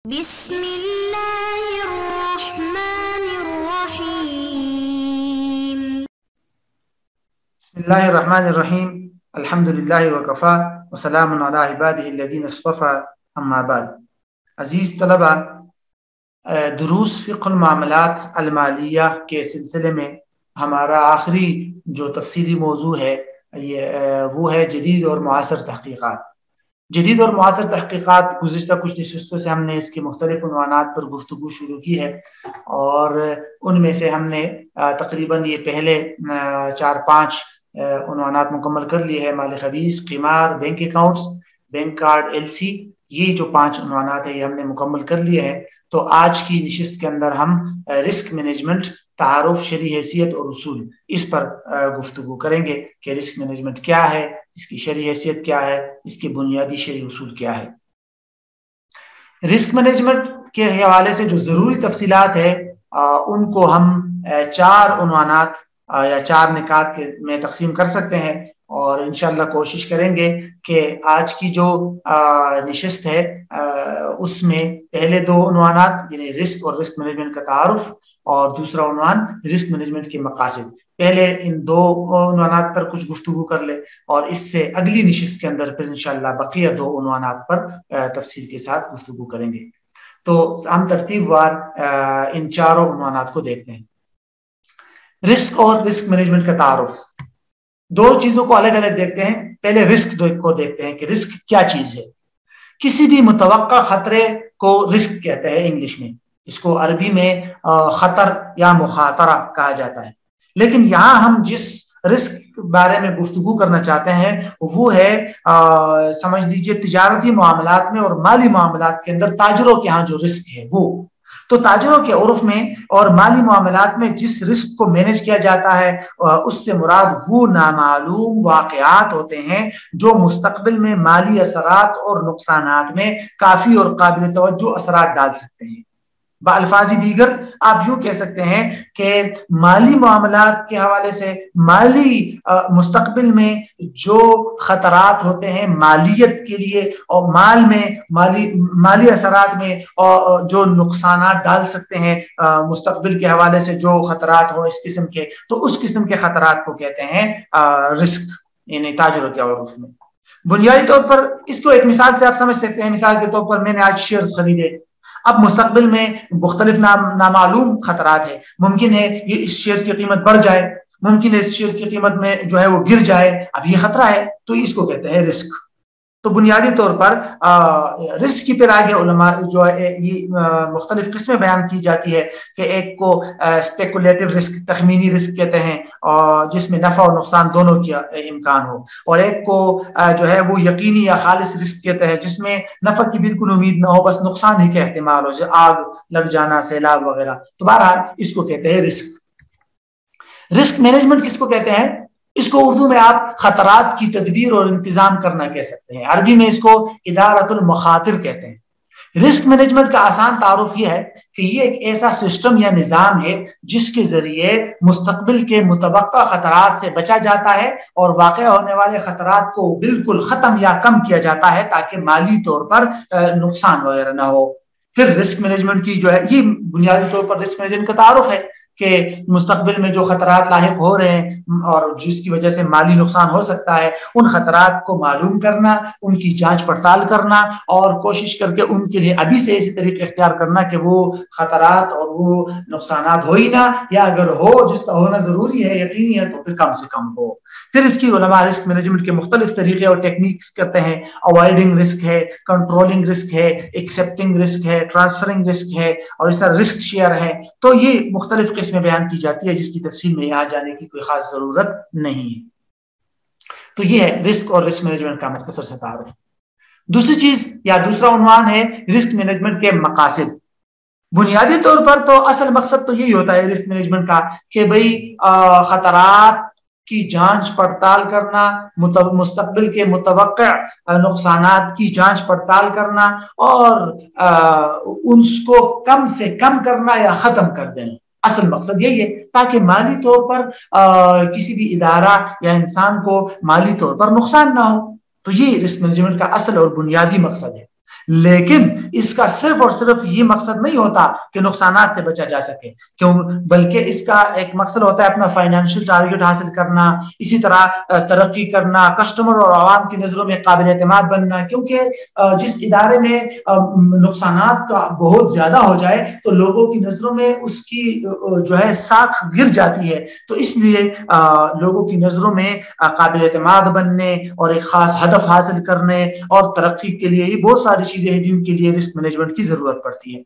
بسم اللہ الرحمن الرحیم بسم اللہ الرحمن الرحیم الحمدللہ وکفا وسلام علی عبادہ الذین اصطفى اما بعد. عزیز طلبہ، دروس فقہ المعاملات المالیہ کے سلسلے میں ہمارا آخری جو تفصیلی موضوع ہے وہ ہے جدید اور معاصر تحقیقات. جدید اور معاصر تحقیقات گزشتہ کچھ نشستوں سے ہم نے اس کے مختلف عنوانات پر گفتگو شروع کی ہے، اور ان میں سے ہم نے تقریباً یہ پہلے 4-5 عنوانات مکمل کر لیے ہیں: مال خبیث، قمار، bank accounts, bank card, LC. یہ جو 5 عنوانات ہیں یہ ہم نے مکمل کر لیے ہیں. تو آج کی نشست کے اندر ہم رسک مینجمنٹ، تعارف، شرعی حیثیت اور اصول، اس پر گفتگو کریں گے کہ رسک مینجمنٹ کیا ہے، اس کی شرعی حیثیت کیا ہے، اس کے بنیادی شرعی اصول کیا ہے. رسک مینجمنٹ کے حوالے سے جو ضروری تفصیلات ہے ان کو ہم 4 عنوانات یا 4 نکات میں تقسیم کر سکتے ہیں، اور انشاءاللہ کوشش کریں گے کہ آج کی جو نشست ہے اس میں پہلے 2 عنوانات یعنی رسک اور رسک مینجمنٹ کا تعارف، اور دوسرا عنوان رسک مینجمنٹ کے مقاصد، پہلے ان 2 عنوانات پر کچھ گفتگو کر لے، اور اس سے اگلی نشست کے اندر پھر انشاءاللہ بقیہ 2 عنوانات پر تفصیل کے ساتھ گفتگو کریں گے. تو ہم ترتیب وار ان 4 عنوانات کو دیکھتے ہیں. رسک اور رسک مینجمنٹ کا تعارف، 2 چیزوں کو الگ الگ دیکھتے ہیں. پہلے رسک کو دیکھتے ہیں کہ رسک کیا چیز ہے. کسی بھی متوقع خطرے کو رسک کہتے ہیں انگلش میں، اس کو عربی میں خطر یا مخاطرہ کہا جاتا ہے. لیکن یہاں ہم جس رسک بارے میں گفتگو کرنا چاہتے ہیں وہ ہے سمجھ لیجئے تجارتی معاملات میں اور مالی معاملات کے اندر تاجروں کے ہاں جو رسک ہے وہ. تو تاجروں کے عرف میں اور مالی معاملات میں جس رسک کو مینج کیا جاتا ہے اس سے مراد وہ نامعلوم واقعات ہوتے ہیں جو مستقبل میں مالی اثرات اور نقصانات میں کافی اور قابل توجہ اثرات ڈال سکتے ہیں. بالفاظ دیگر آپ یوں کہہ سکتے ہیں کہ مالی معاملات کے حوالے سے مالی مستقبل میں جو خطرات ہوتے ہیں مالیت کے لیے اور مال میں مالی اثرات میں اور جو نقصانات ڈال سکتے ہیں مستقبل کے حوالے سے جو خطرات ہو اس قسم کے، تو اس قسم کے خطرات کو کہتے ہیں رسک، یعنی تاجروں کے عرف میں. بنیادی طور پر اس کو ایک مثال سے آپ سمجھ سکتے ہیں. مثال کے طور پر میں نے آج شیئرز خریدے، اب مستقبل میں مختلف نامعلوم خطرات ہیں. ممکن ہے یہ اس شیئر کی قیمت بڑھ جائے، ممکن ہے اس شیئر کی قیمت میں جو ہے وہ گر جائے، اب یہ خطرہ ہے، تو اس کو کہتے ہیں رسک. تو بنیادی طور پر رسک کی پھر آگے علماء جو ہے یہ مختلف قسمیں بیان کی جاتی ہے کہ ایک کو اسپیکولیٹو رسک، تخمینی رسک کہتے ہیں، جس میں نفع اور نقصان دونوں کی امکان ہو، اور ایک کو جو ہے وہ یقینی یا خالص رسک کہتے ہیں جس میں نفع کی بالکل امید نہ ہو، بس نقصان ہی کا احتمال ہو، جیسے آگ لگ جانا، سیلاب وغیرہ. تو بہرحال اس کو کہتے ہیں رسک. رسک مینجمنٹ کس کو کہتے ہیں؟ اس کو اردو میں آپ خطرات کی تدبیر اور انتظام کرنا کہہ سکتے ہیں. عربی میں اس کو ادارۃ المخاطر کہتے ہیں. رسک مینجمنٹ کا آسان تعارف یہ ہے کہ یہ ایک ایسا سسٹم یا نظام ہے جس کے ذریعے مستقبل کے متوقع خطرات سے بچا جاتا ہے اور واقع ہونے والے خطرات کو بالکل ختم یا کم کیا جاتا ہے تاکہ مالی طور پر نقصان وغیرہ نہ ہو. پھر رسک مینجمنٹ کی جو ہے یہ بنیادی طور پر رسک مینجمنٹ کا تعارف ہے کہ مستقبل میں جو خطرات لاحق ہو رہے ہیں اور جس کی وجہ سے مالی نقصان ہو سکتا ہے، ان خطرات کو معلوم کرنا، ان کی جانچ پڑتال کرنا، اور کوشش کر کے ان کے لیے ابھی سے ایسی طریقے اختیار کرنا کہ وہ خطرات اور وہ نقصانات ہو ہی نہ، یا اگر ہو جس کا ہونا ضروری ہے، یقینی ہے، تو پھر کم سے کم ہو. پھر اس کی علماء رسک مینجمنٹ کے مختلف طریقے اور ٹیکنیکس کرتے ہیں. اوائڈنگ رسک ہے، کنٹرولنگ رسک ہے، ایکسپٹنگ رسک ہے، ٹرانسفرنگ رسک ہے، اور اس طرح رسک شیئر ہے. تو یہ مختلف قسمیں بیان کی جاتی ہے جس کی تفصیل میں یہاں جانے کی کوئی خاص ضرورت نہیں ہے. تو یہ ہے رسک اور رسک مینجمنٹ کا مختصر سے تعارف. دوسری چیز یا دوسرا عنوان ہے رسک مینجمنٹ کے مقاصد. بنیادی طور پر تو اصل مقصد تو یہی ہوتا ہے رسک مینجمنٹ کا کہ بھئی خطرات کی جانچ پڑتال کرنا، مستقبل کے متوقع نقصانات کی جانچ پڑتال کرنا، اور ان کو کم سے کم کرنا یا ختم کر دینا. اصل مقصد یہی ہے تاکہ مالی طور پر کسی بھی ادارہ یا انسان کو مالی طور پر نقصان نہ ہو. تو یہ رسک مینجمنٹ کا اصل اور بنیادی مقصد ہے. لیکن اس کا صرف اور صرف یہ مقصد نہیں ہوتا کہ نقصانات سے بچا جا سکے، کیوں بلکہ اس کا ایک مقصد ہوتا ہے اپنا فائنینشیل ٹارگیٹ حاصل کرنا، اسی طرح ترقی کرنا، کسٹمر اور عوام کی نظروں میں قابل اعتماد بننا، کیونکہ جس ادارے میں نقصانات کا بہت زیادہ ہو جائے تو لوگوں کی نظروں میں اس کی جو ہے ساکھ گر جاتی ہے، تو اس لیے لوگوں کی نظروں میں قابل اعتماد بننے اور ایک خاص ہدف حاصل کرنے اور ترقی کے لیے یہ بہت ساری چیزیں ہیں جن کے لیے رسک مینجمنٹ کی ضرورت پڑتی ہے۔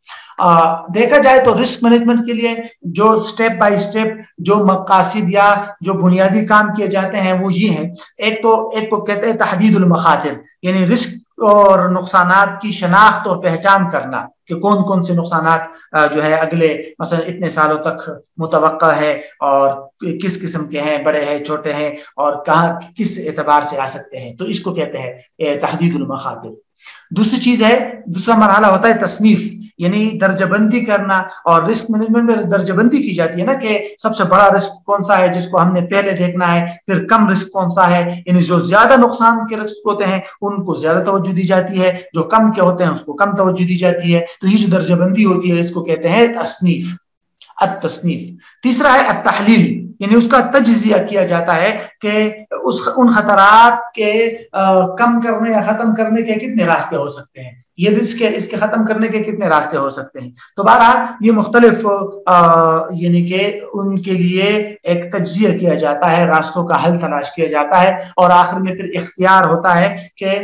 دیکھا جائے تو رسک مینجمنٹ کے لیے جو سٹیپ بائی سٹیپ جو مقاصد یا جو بنیادی کام کیے جاتے ہیں وہ یہ ہیں۔ ایک تو کہتے ہیں تحدید المخاطر، یعنی رسک اور نقصانات کی شناخت اور پہچان کرنا کہ کون کون سے نقصانات جو ہے اگلے مثلا اتنے سالوں تک متوقع ہے اور کس قسم کے ہیں، بڑے ہیں چھوٹے ہیں اور کہاں کس اعتبار سے آ سکتے ہیں، تو اس کو کہتے ہیں تحدید المخاطر۔ دوسری چیز ہے، دوسرا مرحلہ ہوتا ہے تصنیف، یعنی درجہ بندی کرنا، اور رسک مینجمنٹ میں درجہ بندی کی جاتی ہے نا کہ سب سے بڑا رسک کون سا ہے جس کو ہم نے پہلے دیکھنا ہے، پھر کم رسک کون سا ہے، یعنی جو زیادہ نقصان کے رسک ہوتے ہیں ان کو زیادہ توجہ دی جاتی ہے، جو کم کے ہوتے ہیں اس کو کم توجہ دی جاتی ہے، تو یہ جو درجہ بندی ہوتی ہے اس کو کہتے ہیں تصنیف، التصنیف۔ تیسرا ہے التحلیل، یعنی اس کا تجزیہ کیا جاتا ہے کہ ان خطرات کے کم کرنے یا ختم کرنے کے کتنے راستے ہو سکتے ہیں، یہ رسک ہے اس کے ختم کرنے کے کتنے راستے ہو سکتے ہیں۔ تو بہرحال یہ مختلف یعنی کہ ان کے لیے ایک تجزیہ کیا جاتا ہے، راستوں کا حل تلاش کیا جاتا ہے، اور آخر میں پھر اختیار ہوتا ہے کہ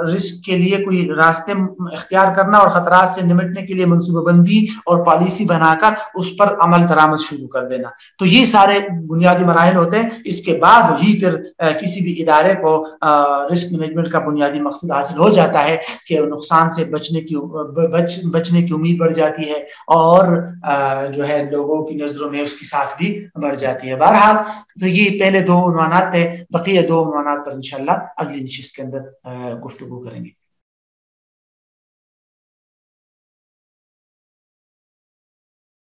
رسک کے لیے کوئی راستے اختیار کرنا اور خطرات سے نمٹنے کے لیے منصوبہ بندی اور پالیسی بنا کر اس پر عمل درآمد شروع کر دینا۔ تو یہ سارے بنیادی مراحل ہوتے ہیں، اس کے بعد ہی پھر کسی بھی ادارے کو رسک مینجمنٹ کا بنیادی مقصد حاصل ہو جاتا ہے کہ نقصان سے بچنے کی امید بڑھ جاتی ہے، اور جو ہے لوگوں کی نظروں میں اس کی ساکھ بھی بڑھ جاتی ہے۔ بہرحال تو یہ پہلے دو عنوانات تھے، بقیہ دو عنوانات پر انشاءاللہ اگلی نشست کے اندر گفتگو کریں گے۔